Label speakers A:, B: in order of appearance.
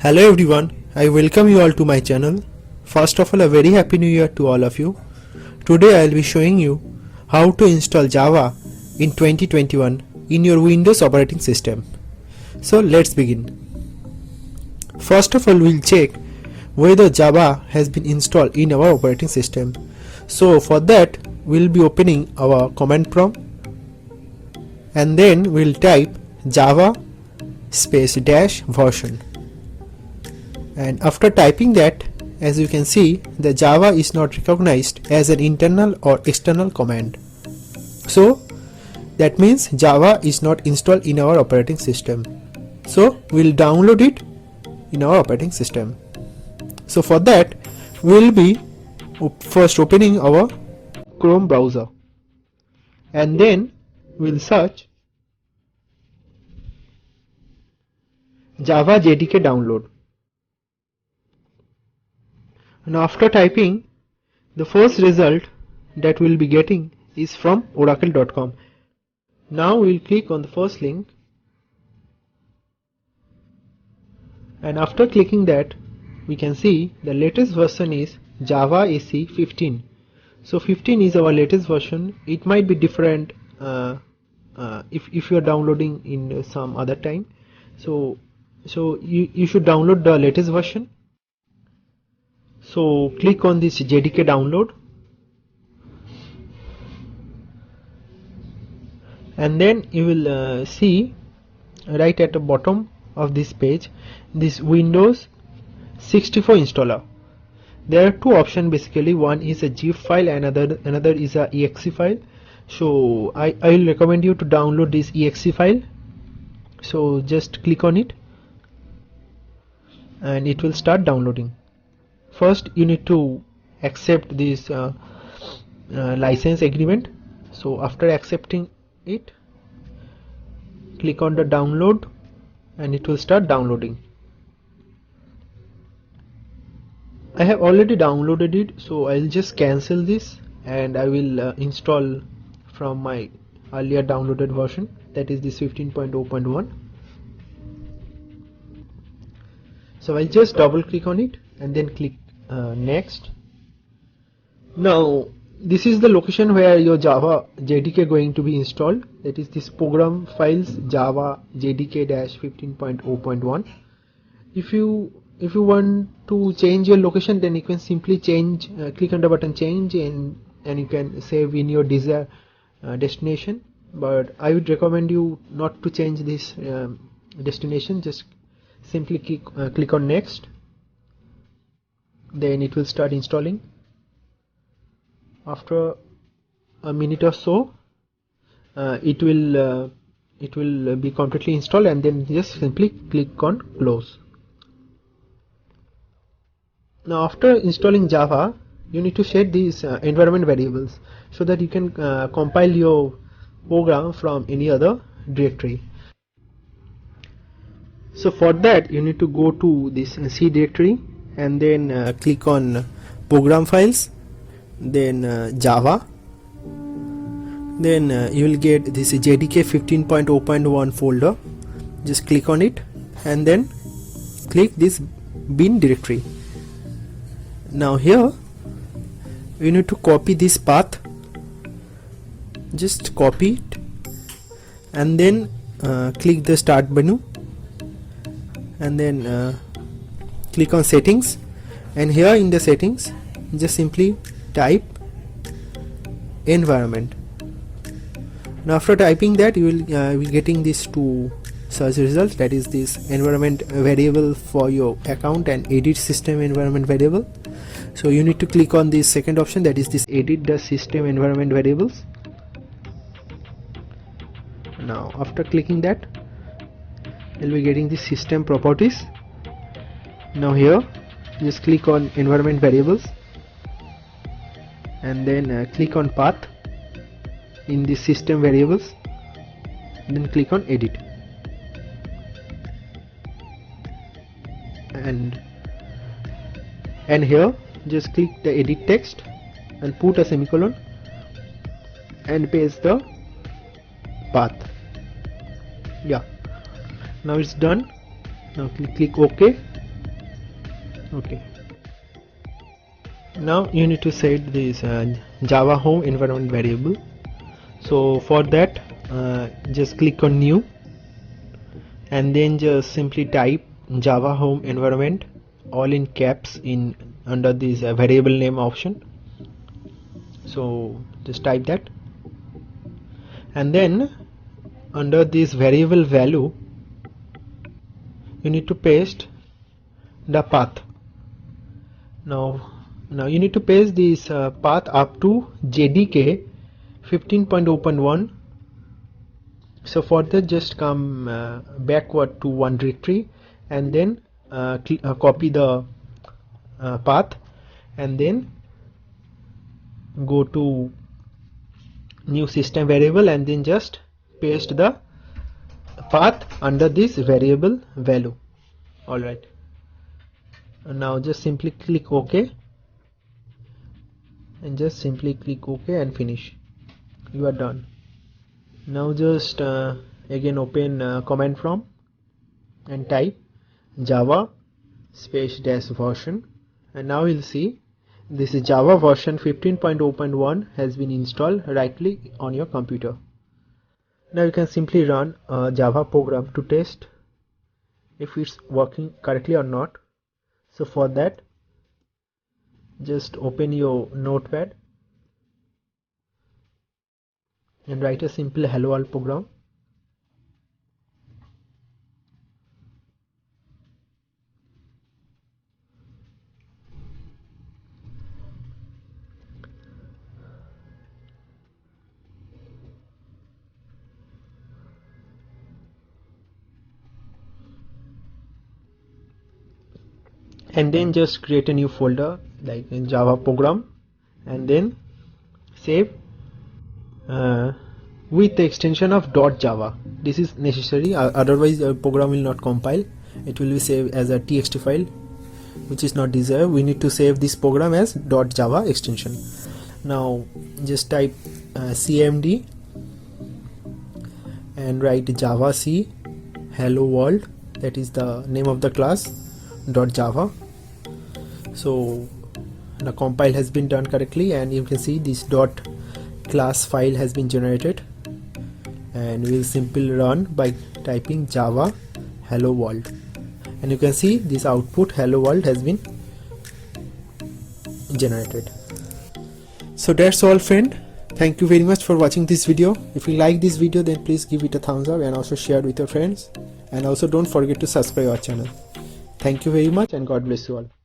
A: Hello everyone, I welcome you all to my channel. First of all, a very happy new year to all of you. Today I will be showing you how to install Java in 2021 in your Windows operating system. So let's begin. First of all, we'll check whether Java has been installed in our operating system. So for that, we'll be opening our command prompt and then we'll type Java space dash version. And after typing that, as you can see, the Java is not recognized as an internal or external command. So that means Java is not installed in our operating system. So we'll download it in our operating system. So for that, we'll be first opening our Chrome browser and then we'll search Java JDK download. Now after typing, the first result that we'll be getting is from oracle.com. Now we'll click on the first link, and after clicking that, we can see the latest version is Java AC 15. So 15 is our latest version. It might be different if you are downloading in some other time. So you should download the latest version. So click on this JDK download and then you will see right at the bottom of this page this Windows 64 installer. There are two options basically. One is a zip file and another is a exe file. So I will recommend you to download this exe file. So just click on it and it will start downloading. First you need to accept this license agreement. So after accepting it, click on the download and it will start downloading. I have already downloaded it, so I'll just cancel this and I will install from my earlier downloaded version, that is this 15.0.1. So I'll just double click on it and then click next. Now this is the location where your Java JDK going to be installed, that is this program files Java JDK-15.0.1. If you want to change your location, then you can simply change, click on the button change and you can save in your desired destination, but I would recommend you not to change this destination. Just simply click on next, then it will start installing. After a minute or so, it will be completely installed, and then just simply click on close. Now after installing Java, you need to set these environment variables so that you can compile your program from any other directory. So for that, you need to go to this C directory and then click on program files, then Java, then you will get this JDK 15.0.1 folder. Just click on it and then click this bin directory. Now here you need to copy this path, just copy it and then click the start menu and then click on settings, and here in the settings just simply type environment. Now after typing that, you will be getting these two search results, that is this environment variable for your account and edit system environment variable. So you need to click on this second option, that is this edit the system environment variables. Now after clicking that, you'll be getting the system properties. Now here just click on environment variables and then click on path in the system variables, then click on edit and here just click the edit text and put a semicolon and paste the path. Yeah, now it's done. Now click OK Okay, now you need to set this Java home environment variable. So for that just click on new and then just simply type Java home environment all in caps in under this variable name option. So just type that, and then under this variable value you need to paste the path. Now you need to paste this path up to JDK 15.0.1. so for that just come backward to one directory and then copy the path and then go to new system variable and then just paste the path under this variable value. Alright, now just simply click OK and just simply click OK and finish. You are done. Now just again open command prompt and type Java space dash version, and now you'll see this is Java version 15.0.1 has been installed right click on your computer. Now you can simply run a Java program to test if it's working correctly or not. So for that just open your notepad and write a simple hello world program. And then just create a new folder like in Java program and then save with the extension of .java. This is necessary, otherwise your program will not compile. It will be saved as a txt file, which is not desired. We need to save this program as .java extension. Now just type cmd and write javac hello world, that is the name of the class, .java. So the compile has been done correctly and you can see this .class file has been generated, and we will simply run by typing Java hello world, and you can see this output hello world has been generated. So that's all friend. Thank you very much for watching this video. If you like this video then please give it a thumbs up and also share it with your friends, and also don't forget to subscribe our channel. Thank you very much and God bless you all.